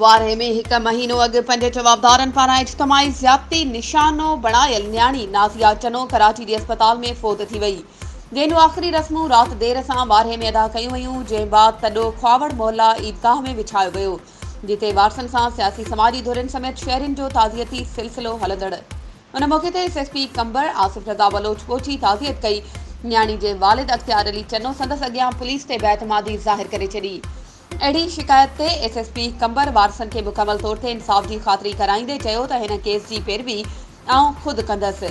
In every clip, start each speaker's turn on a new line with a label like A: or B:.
A: वारे में हिकु महीनो अॻु 5 जवाबदारनि पारां इज्तमाही ज़्यादती निशानो बणायल न्याणी नाज़िया चनो कराची जे अस्पताल में फ़ौत थी वई। जंहिंजूं आख़िरी रस्मूं राति देर सां वारे में अदा कयूं वयूं, जंहिं बाद तॾो ख्वावड़ मोहल्ला ईदगाह में विछायो वियो, जिते वारसनि सां सियासी समाजी धुरियुनि समेत शहरियुनि जो ताज़ियती सिलसिलो हलंदड़। उन मौक़े ते एसएसपी कंबर आसिफ रज़ा बलोच पहुची ताज़ियत कई। न्याणी जे वालिद अख्तियार अली चनो संदसि अॻियां पुलिस ते बेअतमादी ज़ाहिर करे छॾी। अहिड़ी शिकायत ते एसएसपी कंबर वारसनि खे मुकमल तौर ते इंसाफ़ जी ख़ातिरी कराईंदे चयो त हिन केस जी पैरवी आउं ख़ुदि कंदसि।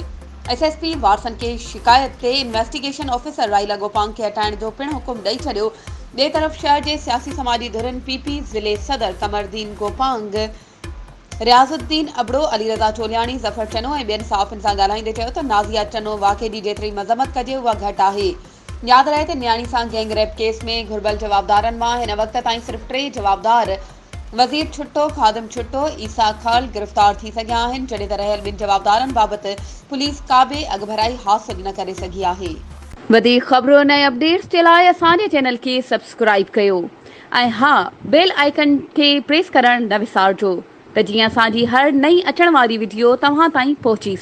A: एसएसपी वारसनि खे शिकायत ते इन्वेस्टिगेशन ऑफिसर राइला गोपांग खे हटाइण जो पिणु हुकुम ॾेई छॾियो। ॿिए तरफ़ शहर जे सियासी समाजी धुरियुनि पीपी ज़िले सदर कमरदीन गोपांग, रियाज़ुद्दीन अबड़ो, अली रज़ा चोलियाणी, ज़फर चनो ऐं ॿियनि साफ़ियुनि सां ॻाल्हाईंदे चयो त नाज़िया चनो वाक़े जी जेतिरी मज़म्मत कजे उहा घटि आहे। यादि रहे त न्याणी सां गैंग रेप केस में घुर्बल जवाबदारनि मां हिन वक़्त ताईं सिर्फ़ 3 जवाबदार वज़ीर छुट्टो, ख़ादिम छुट्टो, ईसा खाल गिरफ़्तार थी सघिया आहिनि, जॾहिं त रहियल 2 जवाबदारनि बाबति पुलिस का बि अॻभराई हासिल न करे सघी आहे। वधीक ख़बरूं ऐं अपडेट्स जे लाइ असांजे चैनल खे सब्सक्राइब कयो ऐं हा, बेल आइकन खे प्रेस करणु न विसारिजो त जीअं असांजी हर नई अचण वारी वीडियो तव्हां ताईं पहुची सघे।